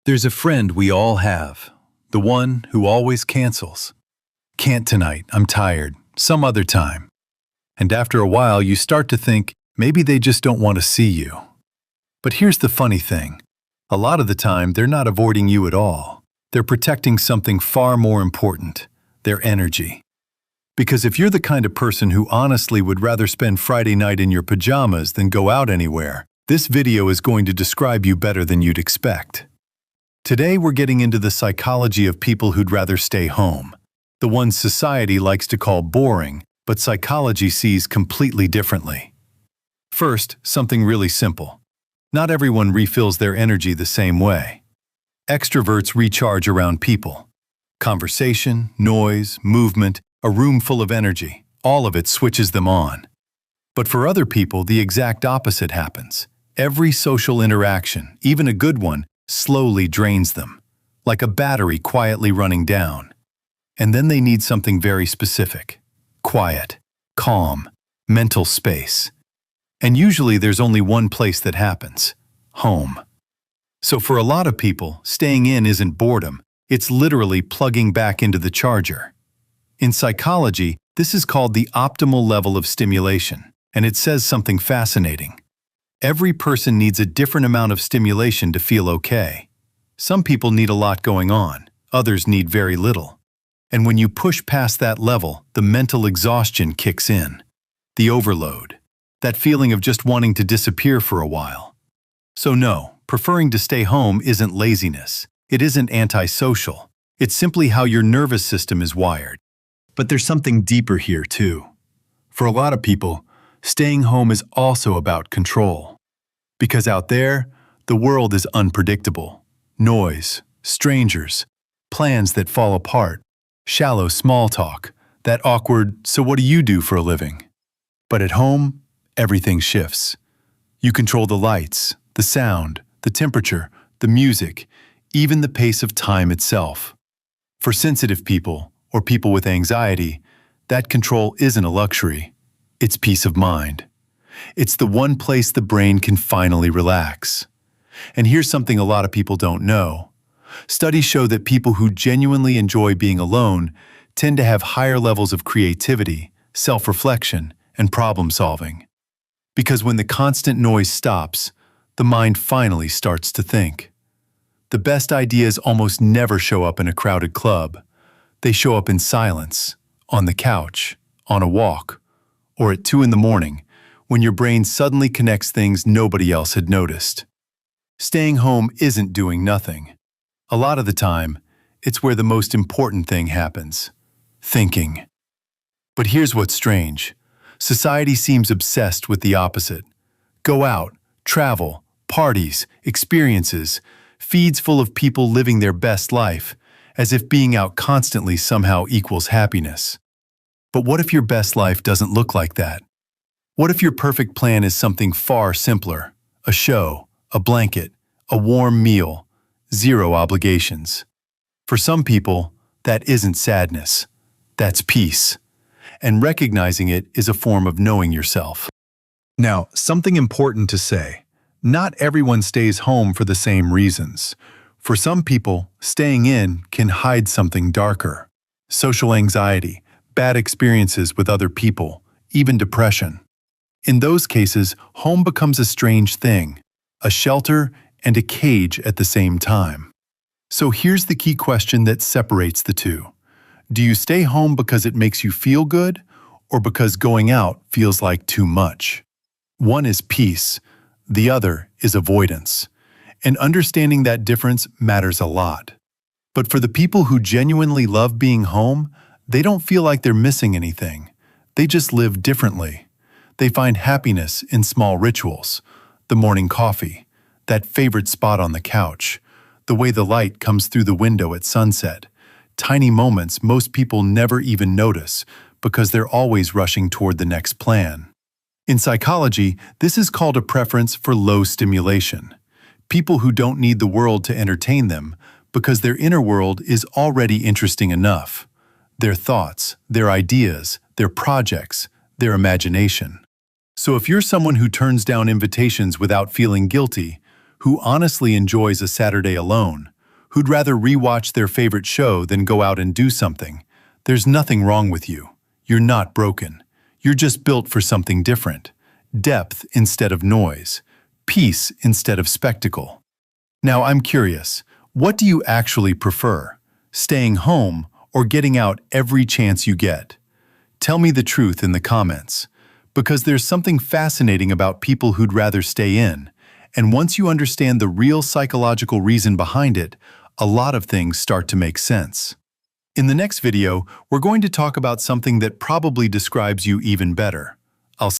There's a friend we all have, the one who always cancels. Can't tonight, I'm tired, some other time. And after a while, you start to think maybe they just don't want to see you. But here's the funny thing. A lot of the time, they're not avoiding you at all. They're protecting something far more important, their energy. Because if you're the kind of person who honestly would rather spend Friday night in your pajamas than go out anywhere, this video is going to describe you better than you'd expect. Today we're getting into the psychology of people who'd rather stay home, the ones society likes to call boring, but psychology sees completely differently. First, something really simple. Not everyone refills their energy the same way. Extroverts recharge around people. Conversation, noise, movement, a room full of energy, all of it switches them on. But for other people, the exact opposite happens. Every social interaction, even a good one, slowly drains them, like a battery quietly running down. And then they need something very specific. Quiet, calm, mental space. And usually there's only one place that happens: home. So for a lot of people, staying in isn't boredom, it's literally plugging back into the charger. In psychology, this is called the optimal level of stimulation, and it says something fascinating. Every person needs a different amount of stimulation to feel okay. Some people need a lot going on, others need very little. And when you push past that level, the mental exhaustion kicks in. The overload. That feeling of just wanting to disappear for a while. So no, preferring to stay home isn't laziness. It isn't antisocial. It's simply how your nervous system is wired. But there's something deeper here too. For a lot of people, staying home is also about control. Because out there, the world is unpredictable. Noise, strangers, plans that fall apart, shallow small talk, that awkward, "so what do you do for a living?" But at home, everything shifts. You control the lights, the sound, the temperature, the music, even the pace of time itself. For sensitive people, or people with anxiety, that control isn't a luxury. It's peace of mind. It's the one place the brain can finally relax. And here's something a lot of people don't know. Studies show that people who genuinely enjoy being alone tend to have higher levels of creativity, self-reflection, and problem-solving. Because when the constant noise stops, the mind finally starts to think. The best ideas almost never show up in a crowded club. They show up in silence, on the couch, on a walk, or at 2 in the morning, when your brain suddenly connects things nobody else had noticed. Staying home isn't doing nothing. A lot of the time, it's where the most important thing happens: thinking. But here's what's strange. Society seems obsessed with the opposite. Go out, travel, parties, experiences, feeds full of people living their best life, as if being out constantly somehow equals happiness. But what if your best life doesn't look like that? What if your perfect plan is something far simpler? A show, a blanket, a warm meal, zero obligations. For some people, that isn't sadness. That's peace. And recognizing it is a form of knowing yourself. Now, something important to say. Not everyone stays home for the same reasons. For some people, staying in can hide something darker. Social anxiety, bad experiences with other people, even depression. In those cases, home becomes a strange thing, a shelter and a cage at the same time. So here's the key question that separates the two. Do you stay home because it makes you feel good, or because going out feels like too much? One is peace, the other is avoidance. And understanding that difference matters a lot. But for the people who genuinely love being home, they don't feel like they're missing anything. They just live differently. They find happiness in small rituals: the morning coffee, that favorite spot on the couch, the way the light comes through the window at sunset, tiny moments most people never even notice because they're always rushing toward the next plan. In psychology, this is called a preference for low stimulation. People who don't need the world to entertain them because their inner world is already interesting enough. Their thoughts, their ideas, their projects, their imagination. So if you're someone who turns down invitations without feeling guilty, who honestly enjoys a Saturday alone, who'd rather rewatch their favorite show than go out and do something. There's nothing wrong with you. You're not broken. You're just built for something different. Depth instead of noise. Peace instead of spectacle. Now I'm curious, what do you actually prefer? Staying home or getting out every chance you get? Tell me the truth in the comments, because there's something fascinating about people who'd rather stay in, and once you understand the real psychological reason behind it, a lot of things start to make sense. In the next video, we're going to talk about something that probably describes you even better: